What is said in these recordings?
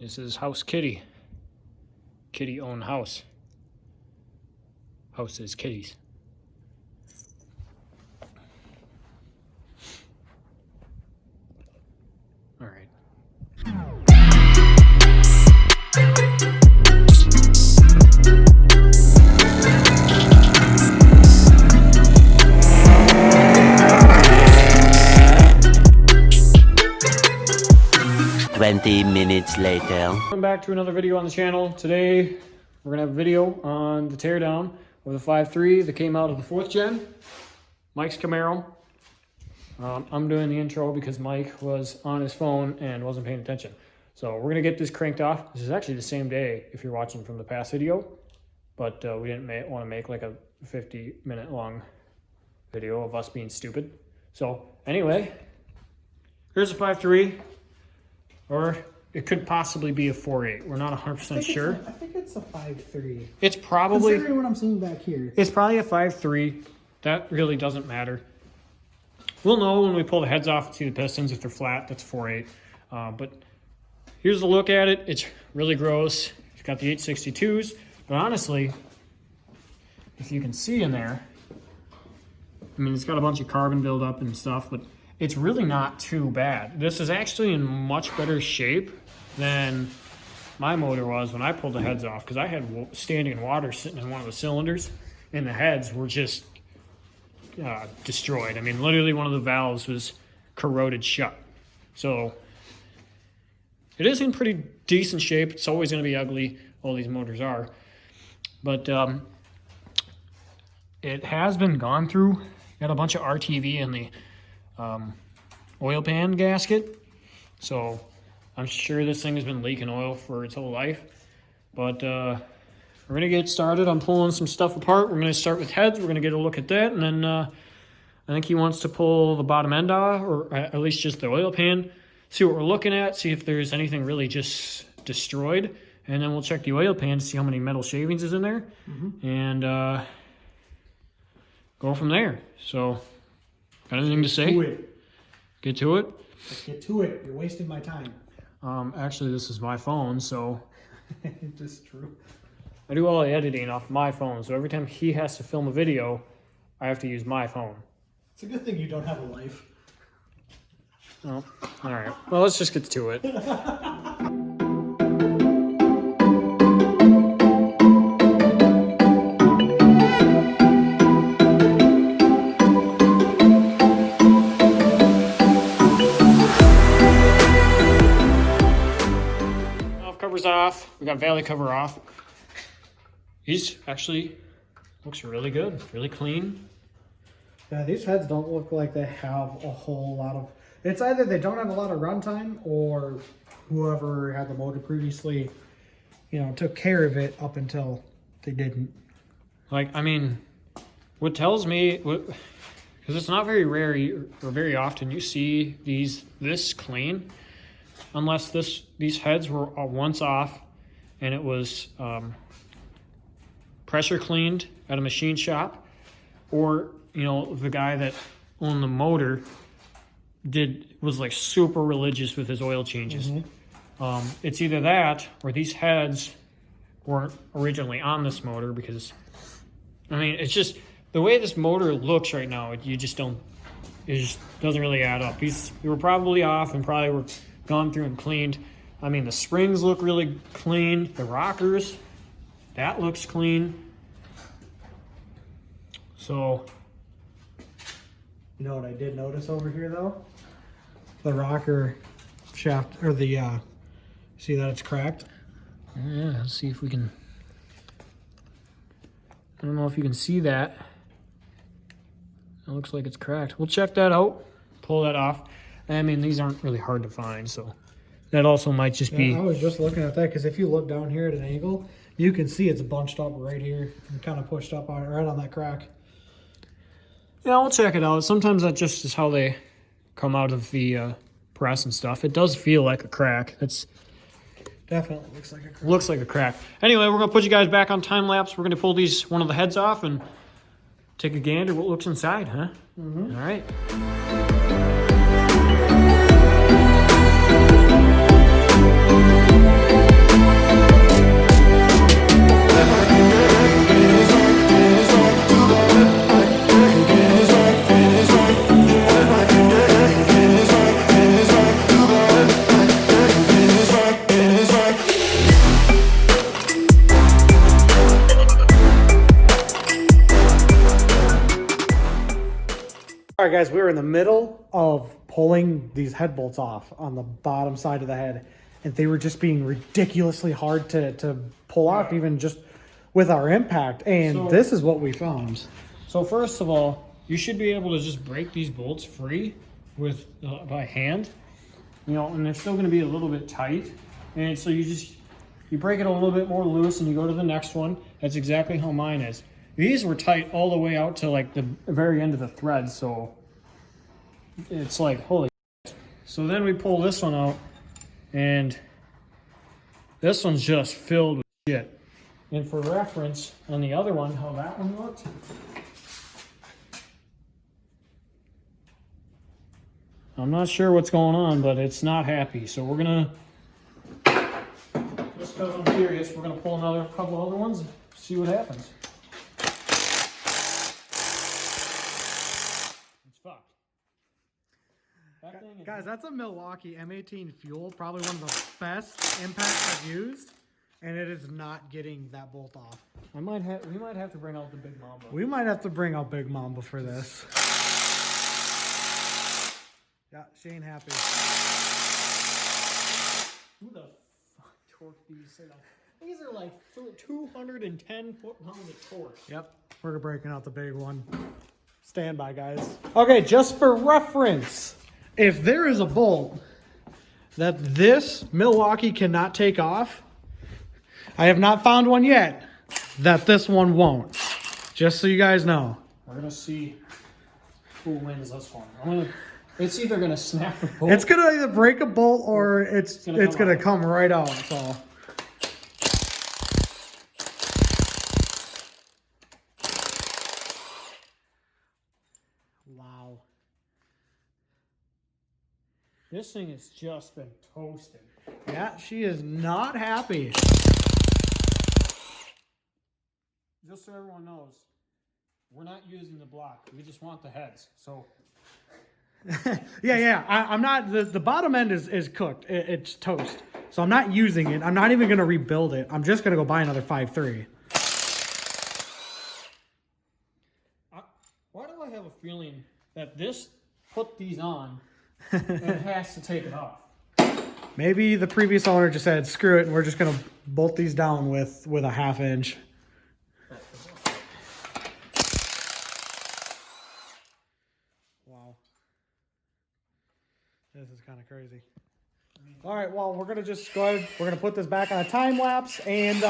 This is House Kitty. Kitty owned house. House is kitties. All right. Minutes later. Welcome back to another video on the channel. Today we're gonna have a video on the teardown of the 5.3 that came out of the 4th gen. Mike's Camaro. I'm doing the intro because Mike was on his phone and wasn't paying attention. So we're gonna get this cranked off. This is actually the same day if you're watching from the past video, but we didn't want to make like a 50-minute long video of us being stupid. So anyway, here's a 5.3. Or it could possibly be a 4.8. We're not 100% sure. I think it's a 5.3. It's probably... Considering what I'm seeing back here. It's probably a 5.3. That really doesn't matter. We'll know when we pull the heads off and see the pistons. If they're flat, that's 4.8. But here's a look at it. It's really gross. It's got the 862s. But honestly, if you can see in there, I mean, it's got a bunch of carbon buildup and stuff, but it's really not too bad. This is actually in much better shape than my motor was when I pulled the heads off, because I had standing water sitting in one of the cylinders and the heads were just destroyed. I mean, literally one of the valves was corroded shut. So it is in pretty decent shape. It's always going to be ugly. All these motors are. But it has been gone through. Got a bunch of RTV in the oil pan gasket, so I'm sure this thing has been leaking oil for its whole life. But we're gonna get started on pulling some stuff apart. We're gonna start with heads. We're gonna get a look at that, and then I think he wants to pull the bottom end off, or at least just the oil pan, see what we're looking at, see if there's anything really just destroyed, and then we'll check the oil pan to see how many metal shavings is in there, and go from there. So got anything to say? Get to it? Let's get to it. You're wasting my time. Actually, this is my phone, so... Just true. I do all the editing off my phone, so every time he has to film a video, I have to use my phone. It's a good thing you don't have a life. Oh, all right. Well, let's just get to it. Off. We got valley cover off. He's actually looks really good, really clean. Yeah, these heads don't look like they have a whole lot of... It's either they don't have a lot of runtime, or whoever had the motor previously, took care of it up until they didn't. Like, I mean, what tells me, because it's not very rare or very often you see this clean. Unless these heads were once off and it was pressure cleaned at a machine shop, or the guy that owned the motor was like super religious with his oil changes. It's either that or these heads weren't originally on this motor, because I mean, it's just the way this motor looks right now, it just doesn't really add up. They were probably off and probably were gone through and cleaned. I mean, the springs look really clean. The rockers, that looks clean. So, you know what I did notice over here though? The rocker shaft, or the see that it's cracked? Yeah, let's see if we can. I don't know if you can see that. It looks like it's cracked. We'll check that out. Pull that off. I mean, these aren't really hard to find, so that also might just be... I was just looking at that, because if you look down here at an angle, you can see it's bunched up right here and kind of pushed up on it, right on that crack. Yeah, we'll check it out. Sometimes that just is how they come out of the press and stuff. It does feel like a crack. It's definitely looks like a crack. Looks like a crack. Anyway, we're going to put you guys back on time lapse. We're going to pull one of the heads off and take a gander what looks inside, huh? All right. guys, we were in the middle of pulling these head bolts off on the bottom side of the head, and they were just being ridiculously hard to pull off, even just with our impact. And So- this is what we found. So first of all, you should be able to just break these bolts free with by hand, you know, and they're still going to be a little bit tight. And so you break it a little bit more loose and you go to the next one. That's exactly how mine is. These were tight all the way out to like the very end of the thread, so it's like, holy shit. So then we pull this one out, and this one's just filled with shit. And for reference, on the other one, how that one looked, I'm not sure what's going on, but it's not happy. So we're gonna, just because I'm curious, we're gonna pull another couple other ones and see what happens. It's fucked. That thing is, Guys, that's a Milwaukee M18 fuel, probably one of the best impacts I've used, and it is not getting that bolt off. we might have to bring out the big mamba. We might have to bring out Big Mamba for this. Yeah, she ain't happy. Who the fuck torque these things? These are like 210 foot-pounds of torque. Yep, we're breaking out the big one. Stand by, guys. Okay, just for reference, if there is a bolt that this Milwaukee cannot take off, I have not found one yet that this one won't. Just so you guys know. We're gonna see who wins this one. It's either gonna snap the bolt. It's gonna either break a bolt or it's gonna come right out. So. Wow. This thing has just been toasted. Yeah, she is not happy. Just so everyone knows, we're not using the block. We just want the heads. So yeah. I'm not. The bottom end is cooked. It's toast. So I'm not using it. I'm not even gonna rebuild it. I'm just gonna go buy another 5.3. why do I have a feeling that this put these on and it has to take it off? Maybe the previous owner just said, "Screw it," and we're just gonna bolt these down with a 1/2 inch. Wow. This is kind of crazy. All right, well, we're gonna just go ahead. We're gonna put this back on a time lapse, and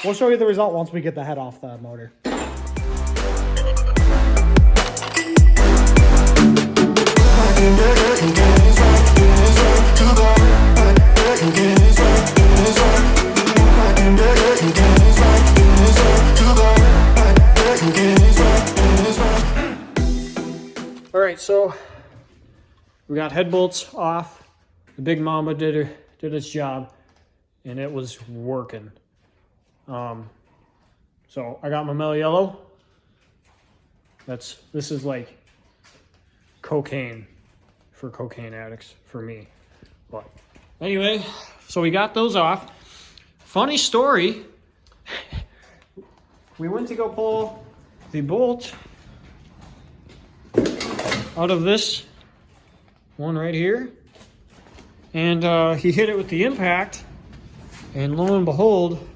we'll show you the result once we get the head off the motor. All right, so we got head bolts off. The big mamba did its job, and it was working. So I got my Mellow Yellow. This is like cocaine for cocaine addicts for me. But anyway, so we got those off. Funny story. We went to go pull the bolt out of this one right here, and he hit it with the impact, and lo and behold,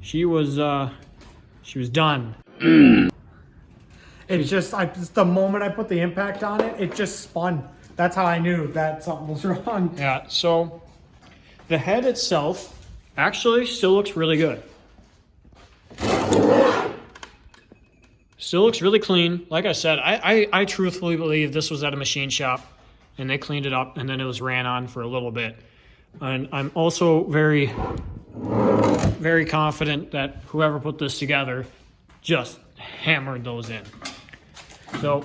she was done. It's just the moment I put the impact on it, it just spun. That's how I knew that something was wrong. Yeah, so the head itself actually still looks really good. Still looks really clean. Like I said, I truthfully believe this was at a machine shop and they cleaned it up and then it was ran on for a little bit. And I'm also very, very confident that whoever put this together just hammered those in. So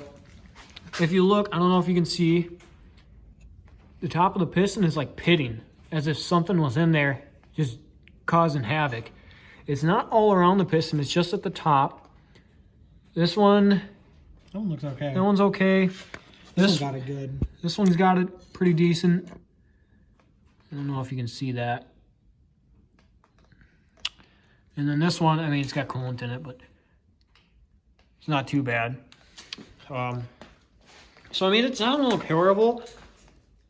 if you look, I don't know if you can see, the top of the piston is like pitting, as if something was in there just causing havoc. It's not all around the piston, it's just at the top. This one, That one looks okay. that one's okay. This one got it good. This one's got it pretty decent. I don't know if you can see that. And then this one, I mean, it's got coolant in it, but it's not too bad. So, I mean, it's not repairable.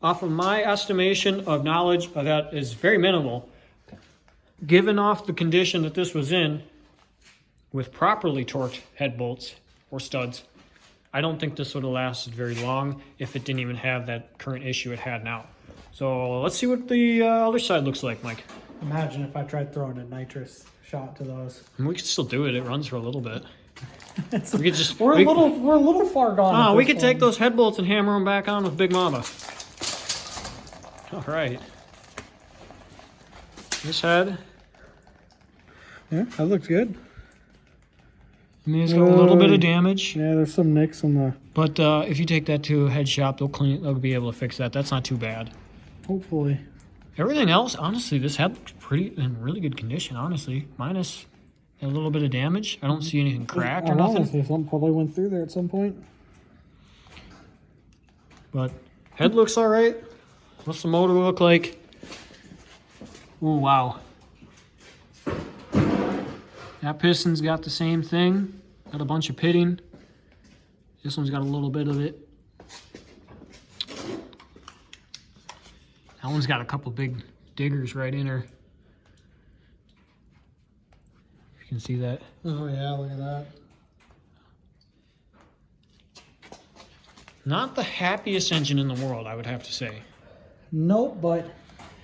Off of my estimation of knowledge that is very minimal, given off the condition that this was in, with properly torqued head bolts or studs, I don't think this would have lasted very long if it didn't even have that current issue it had now. So let's see what the other side looks like, Mike. Imagine if I tried throwing a nitrous shot to those. And we can still do it. It runs for a little bit. We could just we're a little far gone. Oh, we could take those head bolts and hammer them back on with Big Mama. All right. This head. Yeah, that looks good. I mean, it's got a little bit of damage. Yeah, there's some nicks on the. But if you take that to a head shop, they'll be able to fix that. That's not too bad. Hopefully. Everything else, honestly, this head looks in really good condition. Honestly, minus a little bit of damage. I don't see anything cracked or nothing. Honestly, something probably went through there at some point. But head looks all right. What's the motor look like? Oh wow. That piston's got the same thing. Got a bunch of pitting. This one's got a little bit of it. That one's got a couple big diggers right in her. You can see that. Oh yeah, look at that. Not the happiest engine in the world, I would have to say. Nope, but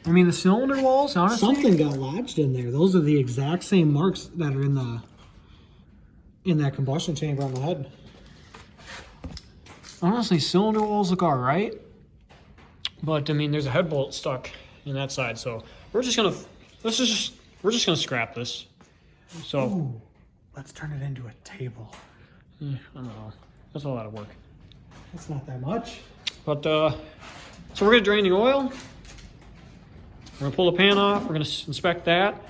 I mean, the cylinder walls, honestly. something got lodged in there. Those are the exact same marks that are in that combustion chamber on the head. Honestly, cylinder walls look all right. But I mean, there's a head bolt stuck in that side, so we're just gonna scrap this. So Ooh, let's turn it into a table. I don't know. That's a lot of work. That's not that much. But so we're gonna drain the oil. We're gonna pull the pan off. We're gonna inspect that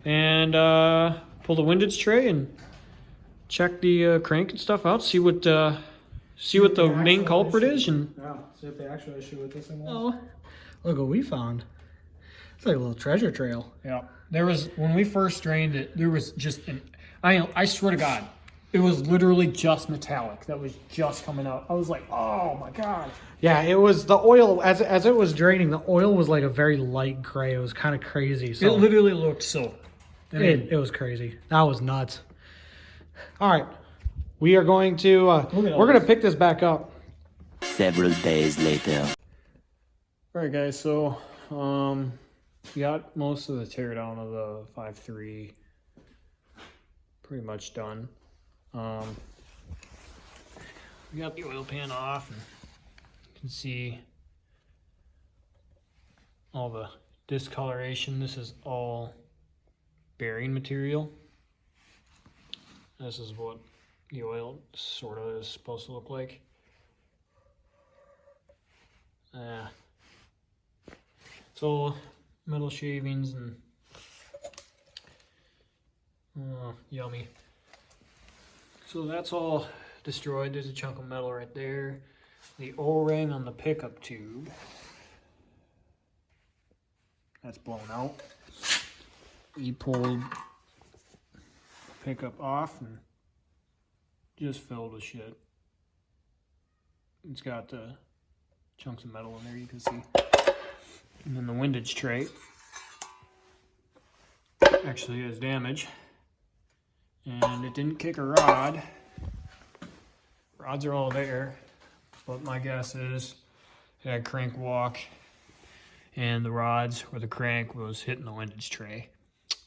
and pull the windage tray and check the crank and stuff out. See what the main culprit is, and yeah, see if the actual issue with this thing was. Oh, look what we found. It's like a little treasure trail. yeah, there was when we first drained it. There was just I swear to God, it was literally just metallic that was just coming out. I was like, oh my God. Yeah, it was the oil as it was draining. The oil was like a very light gray. It was kind of crazy. So It literally looked silver. it was crazy. That was nuts. All right, we are going to we're going to pick this back up. Several days later. All right, guys. So we got most of the teardown of the 5.3 pretty much done. We got the oil pan off, and you can see all the discoloration. This is all bearing material. This is what the oil sort of is supposed to look like. So metal shavings and yummy. So that's all destroyed. There's a chunk of metal right there. The O-ring on the pickup tube, that's blown out. We pulled pickup off and just filled with shit. It's got chunks of metal in there, you can see. And then the windage tray actually has damage. And it didn't kick a rod. Rods are all there, but my guess is it had crank walk and the rods or the crank was hitting the windage tray.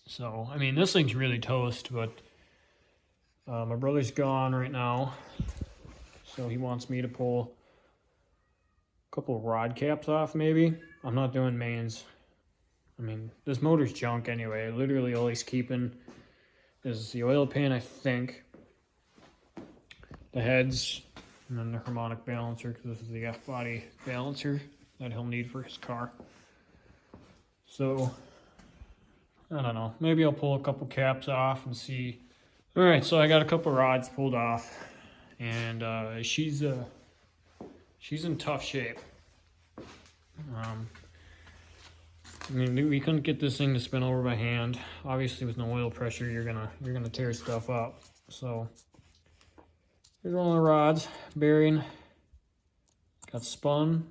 So, I mean, this thing's really toast, but my brother's gone right now, so he wants me to pull a couple of rod caps off maybe. I'm not doing mains. I mean, this motor's junk anyway. Literally all he's keeping is the oil pan, I think, the heads, and then the harmonic balancer, because this is the F-body balancer that he'll need for his car. So, I don't know. Maybe I'll pull a couple caps off and see. All right, so I got a couple rods pulled off, and she's in tough shape. I mean, we couldn't get this thing to spin over by hand. Obviously, with no oil pressure, you're gonna tear stuff up. So here's one of the rods, bearing got spun,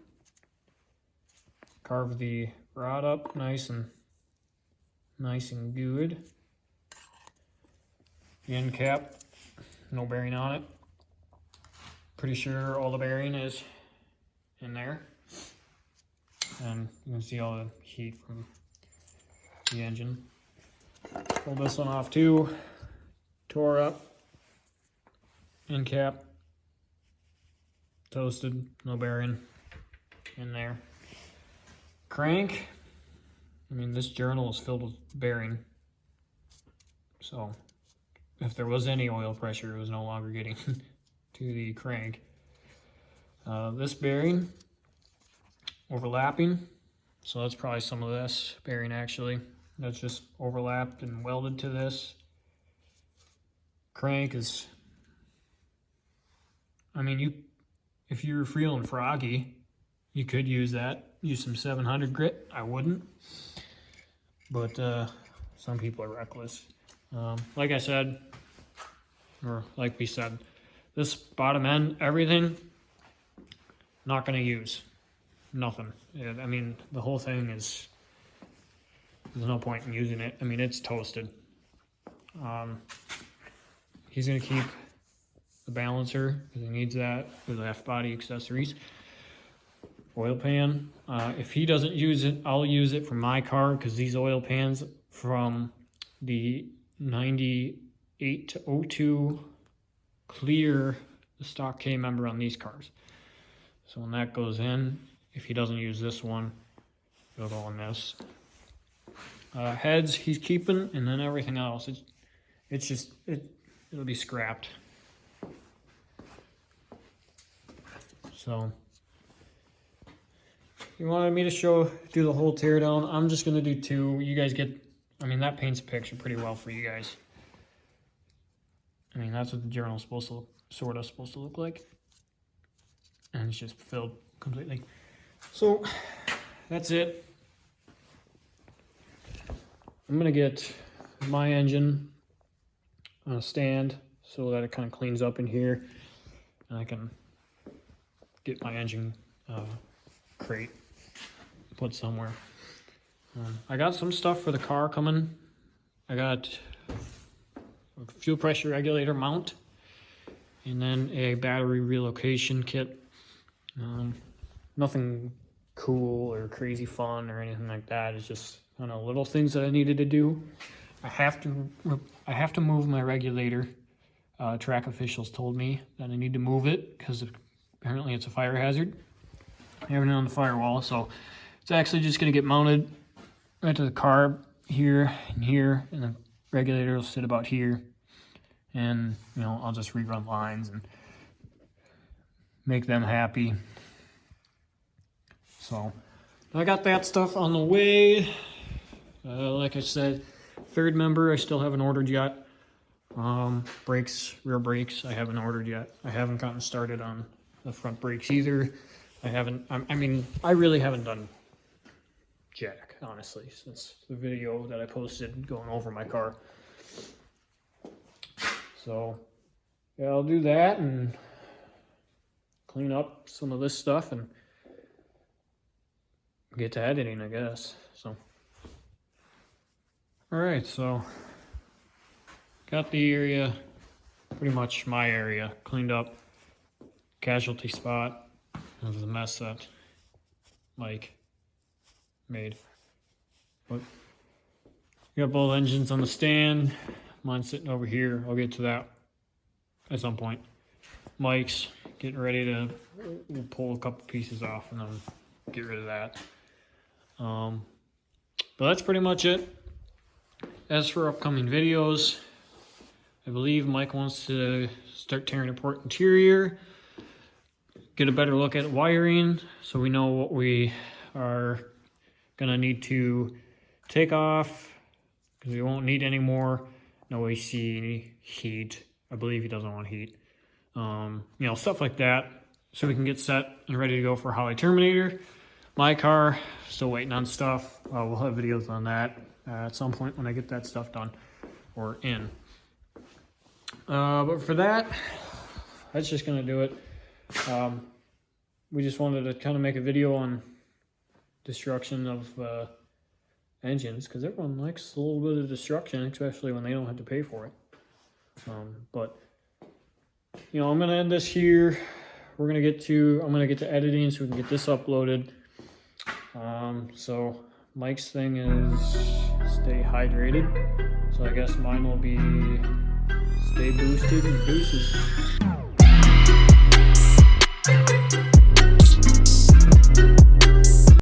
carved the rod up nice and good. The end cap, no bearing on it. Pretty sure all the bearing is in there. And you can see all the heat from the engine. Pull this one off too. Tore up. End cap. Toasted, no bearing in there. Crank. I mean, this journal is filled with bearing. So, if there was any oil pressure, it was no longer getting to the crank. This bearing, overlapping. So that's probably some of this bearing actually. That's just overlapped and welded to this. Crank is, I mean, if you're feeling froggy, you could use that. Use some 700 grit. I wouldn't. But some people are reckless. Like I said, or like we said, this bottom end, everything, not going to use. Nothing. I mean, the whole thing is, there's no point in using it. I mean, it's toasted. He's going to keep the balancer because he needs that for the left body accessories. Oil pan. If he doesn't use it, I'll use it for my car because these oil pans from the 98 to 02 clear the stock K member on these cars. So when that goes in, if he doesn't use this one, it'll go on this. Heads he's keeping, and then everything else, it'll be scrapped. So you wanted me to do the whole teardown. I'm just gonna do two. You guys get, I mean, that paints a picture pretty well for you guys. I mean, that's what the journal's supposed to look like. And it's just filled completely. So that's it. I'm gonna get my engine on a stand so that it kind of cleans up in here, and I can get my engine crate put somewhere. I got some stuff for the car coming. I got a fuel pressure regulator mount, and then a battery relocation kit. Nothing cool or crazy fun or anything like that. It's just kind of little things that I needed to do. I have to move my regulator. Track officials told me that I need to move it because apparently it's a fire hazard. I have it on the firewall, so it's actually just going to get mounted right to the carb here, and the regulator will sit about here. And, you know, I'll just rerun lines and make them happy. So I got that stuff on the way. Like I said, third member I still haven't ordered yet. Brakes, rear brakes, I haven't ordered yet. I haven't gotten started on the front brakes either. I mean, I really haven't done jack, honestly, since the video that I posted going over my car. So, yeah, I'll do that and clean up some of this stuff and get to editing, I guess. So, all right, so got the area, pretty much my area, cleaned up. Casualty spot. That was a mess that Mike made. But we got both engines on the stand. Mine's sitting over here. I'll get to that at some point. Mike's getting ready to pull a couple pieces off and then get rid of that. But that's pretty much it. As for upcoming videos, I believe Mike wants to start tearing apart interior, get a better look at wiring so we know what we are gonna need to take off because we won't need any more. No AC, heat. I believe he doesn't want heat. You know, stuff like that so we can get set and ready to go for Holly Terminator. My car, still waiting on stuff. We'll have videos on that at some point when I get that stuff done or in. But for that, that's just gonna do it. we just wanted to kind of make a video on destruction of engines, because everyone likes a little bit of destruction, especially when they don't have to pay for it. But you know, I'm gonna end this here. I'm gonna get to editing so we can get this uploaded. So Mike's thing is stay hydrated. So I guess mine will be stay boosted and deuces.